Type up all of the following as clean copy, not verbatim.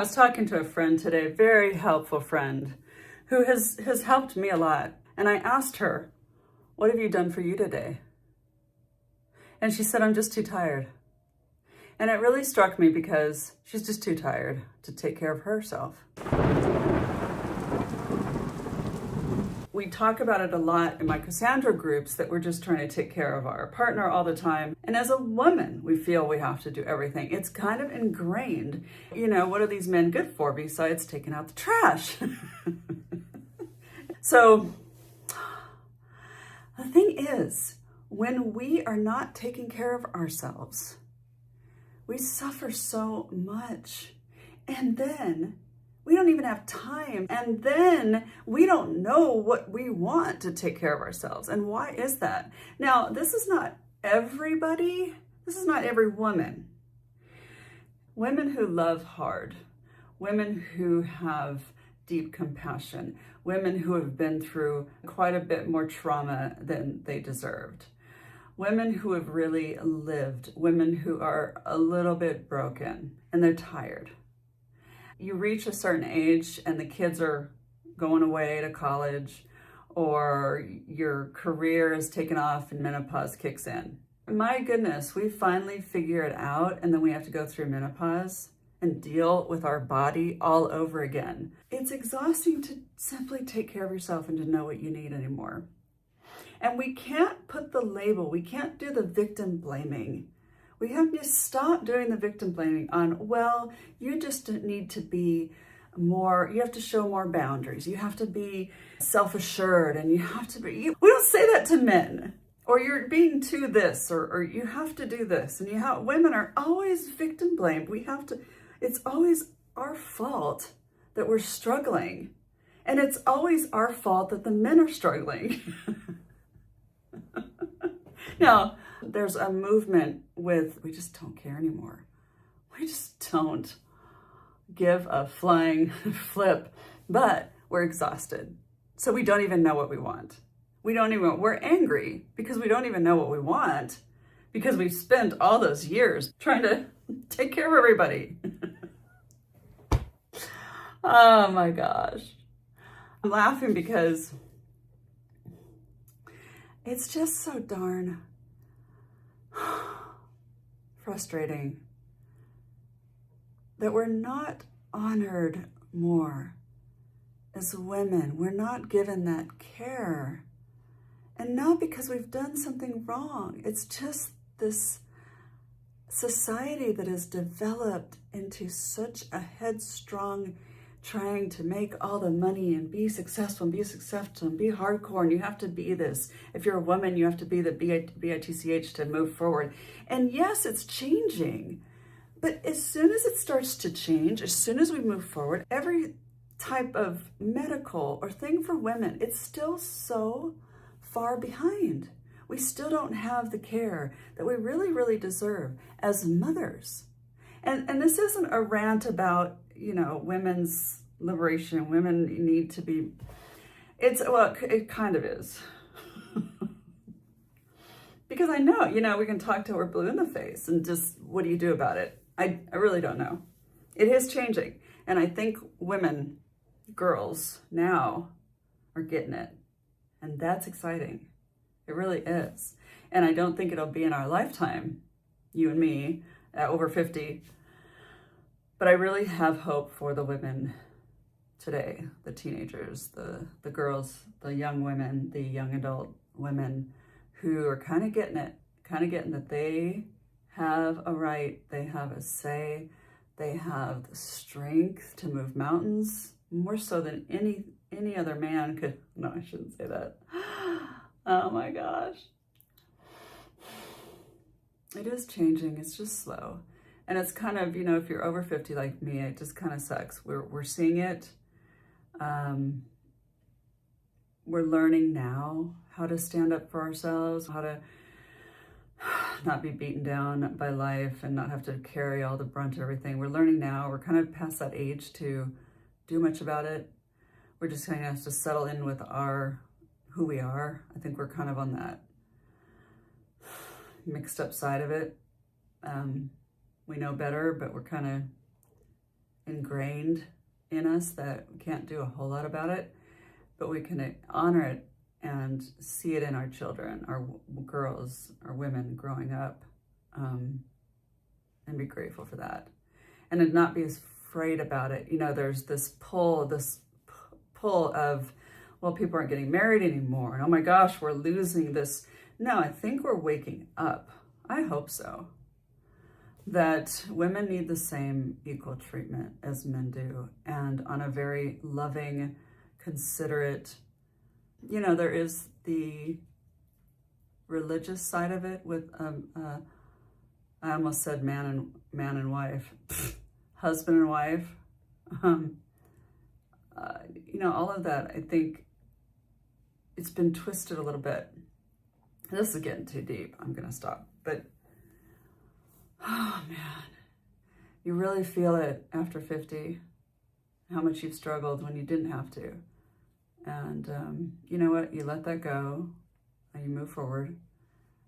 I was talking to a friend today, very helpful friend, who has helped me a lot. And I asked her, what have you done for you today? And she said, I'm just too tired. And it really struck me because she's just too tired to take care of herself. We talk about it a lot in my Cassandra groups that we're just trying to take care of our partner all the time. And as a woman, we feel we have to do everything. It's kind of ingrained. You know, what are these men good for besides taking out the trash? So the thing is, when we are not taking care of ourselves, we suffer so much. And then we don't even have time. And then we don't know what we want to take care of ourselves. And why is that? Now, this is not everybody. This is not every woman. Women who love hard, women who have deep compassion, women who have been through quite a bit more trauma than they deserved, women who have really lived, women who are a little bit broken and they're tired. You reach a certain age and the kids are going away to college, or your career is taken off and menopause kicks in. My goodness, we finally figure it out, and then we have to go through menopause and deal with our body all over again. It's exhausting to simply take care of yourself and to know what you need anymore. And we can't put the label, we can't do the victim blaming. We have to stop doing the victim blaming on, well, you just need to be more, you have to show more boundaries. You have to be self-assured, and you have to be, we don't say that to men. Or you're being too this, or you have to do this. And women are always victim blamed. It's always our fault that we're struggling. And it's always our fault that the men are struggling. Now, there's a movement with, we just don't care anymore. We just don't give a flying flip, but we're exhausted. So we don't even know what we want. We're angry because we don't even know what we want, because we've spent all those years trying to take care of everybody. Oh my gosh. I'm laughing because it's just so darn frustrating that we're not honored more as women. We're not given that care. And not because we've done something wrong. It's just this society that has developed into such a headstrong trying to make all the money and be successful and be hardcore, and you have to be this. If you're a woman, you have to be the BITCH to move forward. And yes, it's changing. But as soon as it starts to change, as soon as we move forward, every type of medical or thing for women, it's still so far behind. We still don't have the care that we really, really deserve as mothers. And this isn't a rant about, women's liberation. Women need to be, it kind of is. Because I know, we can talk till we're blue in the face and just, what do you do about it? I really don't know. It is changing. And I think women, girls now are getting it. And that's exciting. It really is. And I don't think it'll be in our lifetime, you and me, at over 50. But I really have hope for the women today, the teenagers, the girls, the young women, the young adult women who are kind of getting that they have a right, they have a say, they have the strength to move mountains, more so than any other man could. No, I shouldn't say that. Oh my gosh. It is changing. It's just slow. And it's kind of, if you're over 50 like me, it just kind of sucks. We're seeing it. We're learning now how to stand up for ourselves, how to not be beaten down by life and not have to carry all the brunt of everything. We're learning now. We're kind of past that age to do much about it. We're just kind of have to settle in with who we are. I think we're kind of on that mixed up side of it. We know better, but we're kind of ingrained in us that we can't do a whole lot about it, but we can honor it and see it in our children, our girls, our women growing up, and be grateful for that. And to not be afraid about it. You know, there's this pull of, well, people aren't getting married anymore. And oh my gosh, we're losing this. No, I think we're waking up. I hope so. That women need the same equal treatment as men do. And on a very loving, considerate, you know, there is the religious side of it with, I almost said man and wife, husband and wife. You know, all of that, I think it's been twisted a little bit. This is getting too deep. I'm going to stop. But, oh man, you really feel it after 50, how much you've struggled when you didn't have to. And you know what? You let that go and you move forward.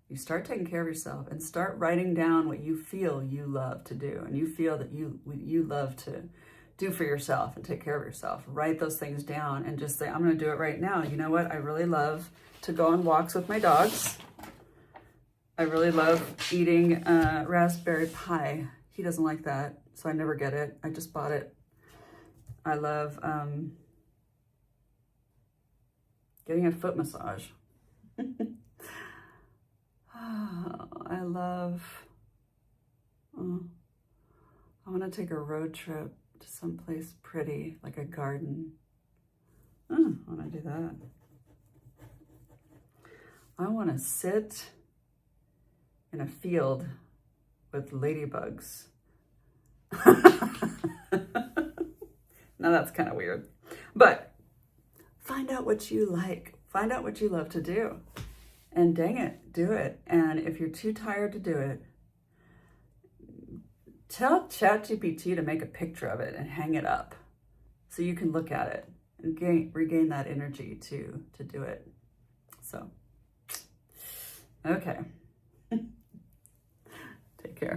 You start taking care of yourself and start writing down what you feel you love to do and you feel that you love to do for yourself and take care of yourself. Write those things down and just say, I'm going to do it right now. You know what? I really love to go on walks with my dogs. I really love eating raspberry pie. He doesn't like that, so I never get it. I just bought it. I love getting a foot massage. I love, I want to take a road trip to someplace pretty, like a garden. I want to do that. I want to sit in a field with ladybugs. Now that's kind of weird, but find out what you like. Find out what you love to do. And dang it, do it. And if you're too tired to do it, tell ChatGPT to make a picture of it and hang it up so you can look at it and regain that energy to do it. So, okay.